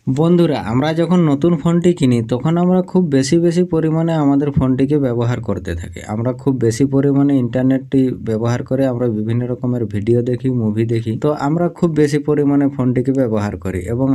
বন্ধুরা, আমরা যখন নতুন ফোনটি কিনি তখন আমরা খুব বেশি পরিমাণে আমাদের ফোনটিকে ব্যবহার করতে থাকি। আমরা খুব বেশি পরিমাণে ইন্টারনেটটি ব্যবহার করে আমরা বিভিন্ন রকমের ভিডিও দেখি, মুভি দেখি। তো আমরা খুব বেশি পরিমাণে ফোনটিকে ব্যবহার করি এবং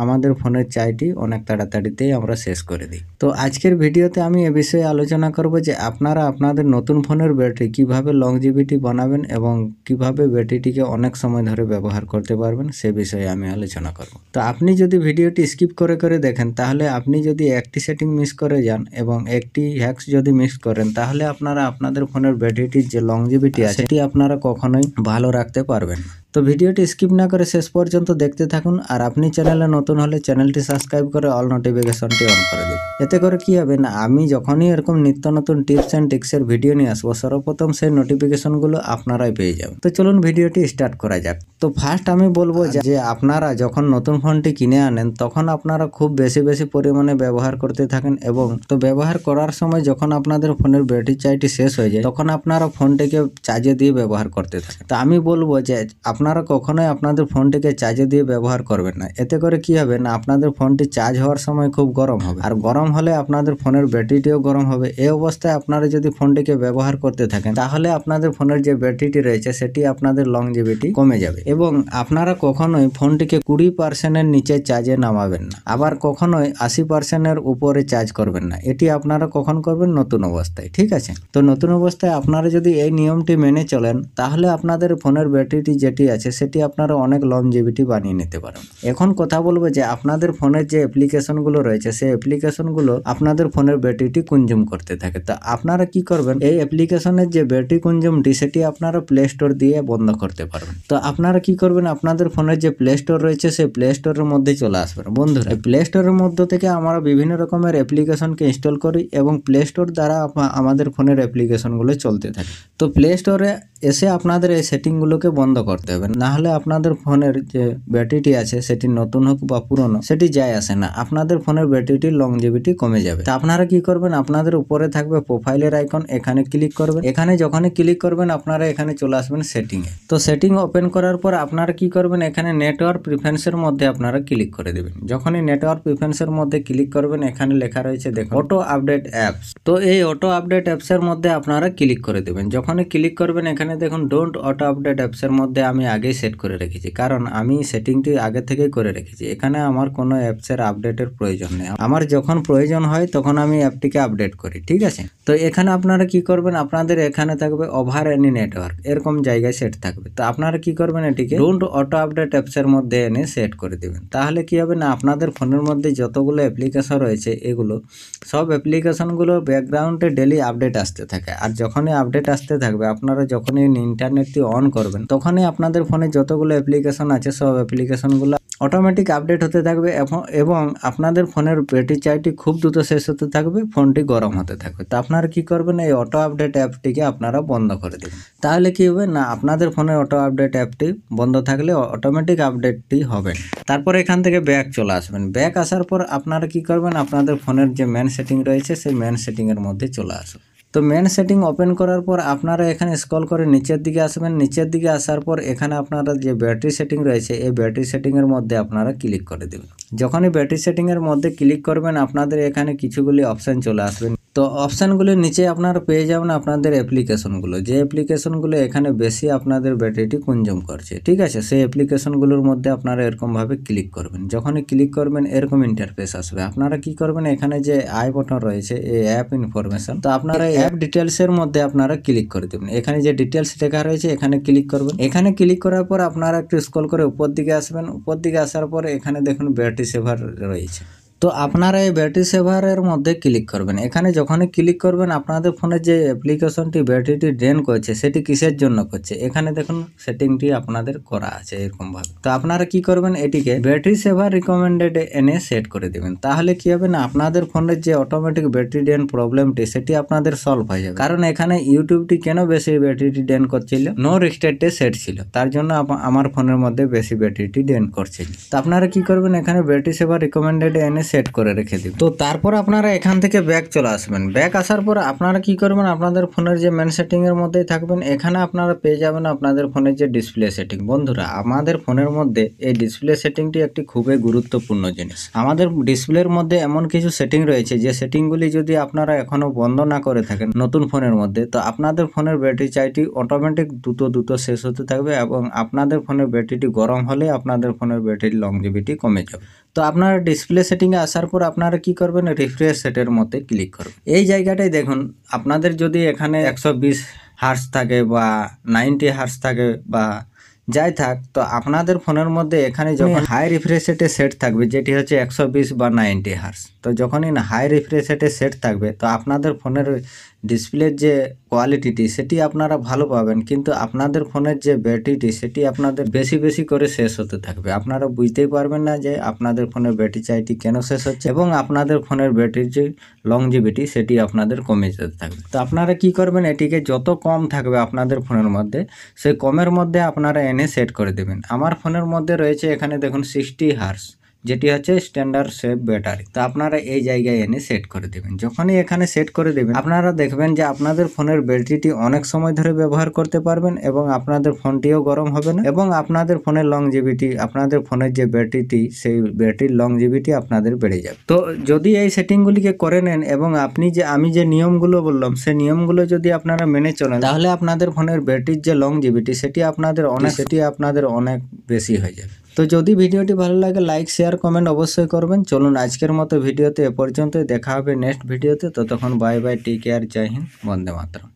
আমাদের ফোনের চার্জটি অনেক তাড়াতাড়িতেই আমরা শেষ করে দিই। তো আজকের ভিডিওতে আমি এ বিষয়ে আলোচনা করব যে আপনারা আপনাদের নতুন ফোনের ব্যাটারি কিভাবে লংজিভিটি বানাবেন এবং কিভাবে ব্যাটারিটিকে অনেক সময় ধরে ব্যবহার করতে পারবেন সে বিষয়ে আমি আলোচনা করব। তো আপনি যদি ভিডিওটি স্কিপ করে দেখেন তাহলে আপনি যদি একটি সেটিং মিস করে যান এবং একটি হ্যাক্স যদি মিস করেন তাহলে আপনারা আপনাদের ফোনের ব্যাটারিটির যে লংজিভিটি আছে সেটি আপনারা কখনোই ভালো রাখতে পারবেন না। তো ভিডিওটি স্কিপ না করে শেষ পর্যন্ত দেখতে থাকুন। আর আপনি চ্যানেলে নতুন হলে চ্যানেলটি সাবস্ক্রাইব করে অল নোটিফিকেশনটি অন করে দিন। এতে করে কি হবে না, আমি যখনই এরকম নিত্য নতুন টিপস অ্যান্ড ট্রিক্সের ভিডিও নিয়ে আসবো সর্বপ্রথম সেই নোটিফিকেশনগুলো আপনারাই পেয়ে যাবেন। তো চলুন ভিডিওটি স্টার্ট করা যাক। তো ফার্স্ট আমি বলবো যে আপনারা যখন নতুন ফোনটি কিনে আনেন তখন আপনারা খুব বেশি পরিমাণে ব্যবহার করতে থাকেন এবং তো ব্যবহার করার সময় যখন আপনাদের ফোনের ব্যাটারি চার্জটি শেষ হয়ে যায় তখন আপনারা ফোনটিকে চার্জে দিয়ে ব্যবহার করতে থাকেন। তো আমি বলবো যে আপনারা কখনোই আপনাদের ফোনটিকে চার্জে দিয়ে ব্যবহার করবেন না। এতে করে কি হবে না, আপনাদের ফোনটি চার্জ হওয়ার সময় খুব গরম হবে, আর গরম হলে আপনাদের ফোনের ব্যাটারিটিও গরম হবে। এই অবস্থায় আপনারা যদি ফোনটিকে ব্যবহার করতে থাকেন তাহলে আপনাদের ফোনের যে ব্যাটারিটি রয়েছে সেটি আপনাদের লংজিভিটি কমে যাবে এবং আপনারা কখনোই ফোনটিকে 20% নিচে চার্জে নামাবেন না, আবার কখনোই 80% উপরে চার্জ করবেন না। এটি আপনারা কখন করবেন? নতুন অবস্থায়। ঠিক আছে, তো নতুন অবস্থায় আপনারা যদি এই নিয়মটি মেনে চলেন তাহলে আপনাদের ফোনের ব্যাটারিটি যেটি আছে সেটি আপনারা অনেক লংজিভিটি বানিয়ে নিতে পারেন। এখন কথা বলবো যে আপনাদের ফোনের যে অ্যাপ্লিকেশনগুলো রয়েছে সেই অ্যাপ্লিকেশনগুলো আপনাদের ফোনের ব্যাটারিটি কনজিউম করতে থাকে। তো আপনারা কি করবেন, এই অ্যাপ্লিকেশনের যে ব্যাটারি কনজিউমটি সেটি আপনারা প্লে স্টোর দিয়ে বন্ধ করতে পারবেন। তো আপনারা কি করবেন, আপনাদের ফোনের যে প্লে স্টোর রয়েছে সেই প্লে স্টোরের মধ্যে চলে আসবেন। বন্ধুরা, এই প্লে স্টোরের মধ্যে থেকে আমরা বিভিন্ন রকমের অ্যাপ্লিকেশনকে ইনস্টল করি এবং প্লে স্টোর দ্বারা আমাদের ফোনের অ্যাপ্লিকেশনগুলো চলতে থাকে। তো প্লে স্টোরে এসে আপনাদের এই সেটিংগুলোকে বন্ধ করতে হবে, না হলে আপনাদের ফোনের যে ব্যাটারিটি আছে সেটি নতুন হোক বা পুরনো সেটি যায় আসে না, আপনাদের ফোনের ব্যাটারিটির লংজিভিটি কমে যাবে। তো আপনারা কি করবেন, আপনাদের উপরে থাকবে প্রোফাইলের আইকন, এখানে ক্লিক করবেন। এখানে যখনই ক্লিক করবেন আপনারা এখানে চলে আসবেন সেটিংয়ে। তো সেটিং ওপেন করার পর আপনারা কি করবেন, এখানে নেটওয়ার্ক প্রিফারেন্সের মধ্যে আপনারা ক্লিক করে দেবেন। যখনই নেটওয়ার্ক প্রিফারেন্সের মধ্যে ক্লিক করবেন এখানে লেখা রয়েছে দেখুন অটো আপডেট অ্যাপস। তো এই অটো আপডেট অ্যাপসের মধ্যে আপনারা ক্লিক করে দেবেন। যখনই ক্লিক করবেন এখানে দেখুন ডোন্ট অটো আপডেট অ্যাপসের মধ্যে আমি আগেই সেট করে রেখেছি, কারণ আমি সেটিংটি আগে থেকেই করে রেখেছি। এখানে আমার কোনো অ্যাপসের আপডেটের প্রয়োজন নেই, আমার যখন প্রয়োজন হয় তখন আমি অ্যাপটিকে আপডেট করি। ঠিক আছে, তো এখানে আপনারা কি করবেন, আপনাদের এখানে থাকবে ওভার এনি নেটওয়ার্ক, এরকম জায়গায় সেট থাকবে। তো আপনারা কি করবেন, এটিকে ডোন্ট অটো আপডেট অ্যাপসের মধ্যে এনে সেট করে দেবেন। তাহলে কি হবে না, আপনাদের ফোনের মধ্যে যতগুলো অ্যাপ্লিকেশন রয়েছে এগুলো সব অ্যাপ্লিকেশনগুলো ব্যাকগ্রাউন্ডে ডেলি আপডেট আসতে থাকে, আর যখনই আপডেট আসতে থাকবে আপনারা যখনই ইন্টারনেটটি অন করবেন তখনই আপনাদের ফোনে যতগুলো অ্যাপ্লিকেশন আছে সব অ্যাপ্লিকেশনগুলো অটোমেটিক আপডেট হতে থাকবে এবং আপনাদের ফোনের ব্যাটারি চার্জটি খুব দ্রুত শেষ হতে থাকবে, ফোনটি গরম হতে থাকবে। তো আপনারা কি করবেন, এই অটো আপডেট অ্যাপটিকে আপনারা বন্ধ করে দেবেন। তাহলে কি হবে না, আপনাদের ফোনের অটো আপডেট অ্যাপটি বন্ধ থাকলে অটোমেটিক আপডেটটি হবে। তারপর এখান থেকে ব্যাক চলে আসবেন। ব্যাক আসার পর আপনারা কি করবেন, আপনাদের ফোনের যে মেন সেটিং রয়েছে সেই মেন সেটিংয়ের মধ্যে চলে আসুন। তো মেন সেটিং ওপেন করার পর আপনারা এখানে স্ক্রল করে নিচের দিকে আসবেন। নিচের দিকে আসার পর এখানে আপনারা যে ব্যাটারি সেটিং রয়েছে এই ব্যাটারি সেটিংয়ের মধ্যে আপনারা ক্লিক করে দেবেন। যখনই ব্যাটারি সেটিংয়ের মধ্যে ক্লিক করবেন আপনাদের এখানে কিছুগুলি অপশান চলে আসবেন। তো অপশানগুলির নিচে আপনারা পেয়ে যাবেন আপনাদের অ্যাপ্লিকেশনগুলো, যে অ্যাপ্লিকেশনগুলো এখানে বেশি আপনাদের ব্যাটারিটি কনজিউম করছে। ঠিক আছে, সেই অ্যাপ্লিকেশনগুলোর মধ্যে আপনারা এরকমভাবে ক্লিক করবেন। যখনই ক্লিক করবেন এরকম ইন্টারফেস আসবে। আপনারা কি করবেন, এখানে যে আই বটন রয়েছে এই অ্যাপ ইনফরমেশন, তো আপনারা অ্যাপ ডিটেলসের মধ্যে আপনারা ক্লিক করে দেবেন। এখানে যে ডিটেলস লেখা রয়েছে এখানে ক্লিক করবেন। এখানে ক্লিক করার পর আপনারা একটু স্ক্রল করে উপর দিকে আসবেন। উপর দিকে আসার পর এখানে দেখুন ব্যাটারি সেভার রয়েছে। তো আপনারা এই ব্যাটারি সেভারের মধ্যে ক্লিক করবেন। এখানে যখনই ক্লিক করবেন আপনাদের ফোনের যে অ্যাপ্লিকেশনটি ব্যাটারিটি ড্রেন করছে সেটি কিসের জন্য করছে এখানে দেখুন সেটিংটি আপনাদের করা আছে এরকমভাবে। তো আপনারা কি করবেন, এটিকে ব্যাটারি সেভার রিকমেন্ডেড এনে সেট করে দেবেন। তাহলে কি হবে না, আপনাদের ফোনের যে অটোমেটিক ব্যাটারি ড্রেন প্রবলেমটি সেটি আপনাদের সলভ হয়ে যাবে। কারণ এখানে ইউটিউবটি কেন বেশি ব্যাটারিটি ড্রেন করছিল, নো রিস্টার্টে সেট ছিল, তার জন্য আমার ফোনের মধ্যে বেশি ব্যাটারিটি ড্রেন করছিল। তো আপনারা কি করবেন, এখানে ব্যাটারি সেভার রিকমেন্ডেড এনে সেট করে রেখে দিবেন। তো তারপর আপনারা এখান থেকে ব্যাক চলে আসবেন। ব্যাক আসার পর আপনারা কি করবেন, আপনাদের ফোনের যে মেন সেটিং এর মধ্যেই থাকবেন, এখানে আপনারা পেয়ে যাবেন আপনাদের ফোনের যে ডিসপ্লে সেটিং। বন্ধুরা, আমাদের ফোনের মধ্যে এই ডিসপ্লে সেটিংটি একটি খুবই গুরুত্বপূর্ণ জিনিস। আমাদের ডিসপ্লের মধ্যে এমন কিছু সেটিং রয়েছে যে সেটিংগুলি যদি আপনারা এখনো বন্ধ না করে থাকেন নতুন ফোনের মধ্যে, তো আপনাদের ফোনের ব্যাটারি চার্জটি অটোমেটিক দ্রুত শেষ হতে থাকবে এবং আপনাদের ফোনের ব্যাটারিটি গরম হলে আপনাদের ফোনের ব্যাটারি লংজিভিটি কমে যাবে। তো আপনারা ডিসপ্লে সেটিংয়ে আসার পর আপনারা কি করবেন, রিফ্রেশ সেটের মধ্যে ক্লিক করবেন। এই জায়গাটায় দেখুন, আপনাদের যদি এখানে 120 হার্টজ থাকে বা 90 হার্টজ থাকে বা যাই থাক, তো আপনাদের ফোনের মধ্যে এখানে যখন হাই রিফ্রেশ রেটে সেট থাকবে, যেটি হচ্ছে 120 বা 90 হার্টজ, তো যখনই না হাই রিফ্রেশ রেটে সেট থাকবে, তো আপনাদের ফোনের ডিসপ্লের যে কোয়ালিটিটি সেটি আপনারা ভালো পাবেন, কিন্তু আপনাদের ফোনের যে ব্যাটারিটি সেটি আপনাদের বেশি করে শেষ হতে থাকবে। আপনারা বুঝতেই পারবেন না যে আপনাদের ফোনের ব্যাটারি চার্জটি কেন শেষ হচ্ছে এবং আপনাদের ফোনের ব্যাটারির যে লংজিভিটি সেটি আপনাদের কমে যেতে থাকবে। তো আপনারা কি করবেন, এটিকে যত কম থাকবে আপনাদের ফোনের মধ্যে, সেই কমের মধ্যে আপনারা এনে সেট করে দেবেন। আমার ফোনের মধ্যে রয়েছে এখানে দেখুন 60 হার্টজ, যেটি হচ্ছে স্ট্যান্ডার্ড সেভ ব্যাটারি। তো আপনারা এই জায়গায় এনে সেট করে দেবেন। যখনই এখানে সেট করে দেবেন, আপনারা দেখবেন যে আপনাদের ফোনের ব্যাটারিটি অনেক সময় ধরে ব্যবহার করতে পারবেন এবং আপনাদের ফোনটিও গরম হবে না এবং আপনাদের ফোনের লংজিভিটি, আপনাদের ফোনের যে ব্যাটারিটি সেই ব্যাটারির লংজিভিটি আপনাদের বেড়ে যাবে। তো যদি এই সেটিংগুলিকে করে নেন এবং আমি যে নিয়মগুলো বললাম সেই নিয়মগুলো যদি আপনারা মেনে চলেন, তাহলে আপনাদের ফোনের ব্যাটারির যে লংজিভিটি সেটি আপনাদের অনেক বেশি হয়ে যাবে। তো যদি ভিডিওটি ভালো লাগে, লাইক শেয়ার কমেন্ট অবশ্যই করবেন। চলুন আজকের মতো ভিডিওতে এ পর্যন্তই, দেখা হবে নেক্সট ভিডিওতে। ততক্ষণ বাই বাই, টেক কেয়ার, জয় হিন্দ, বন্দে মাতরম।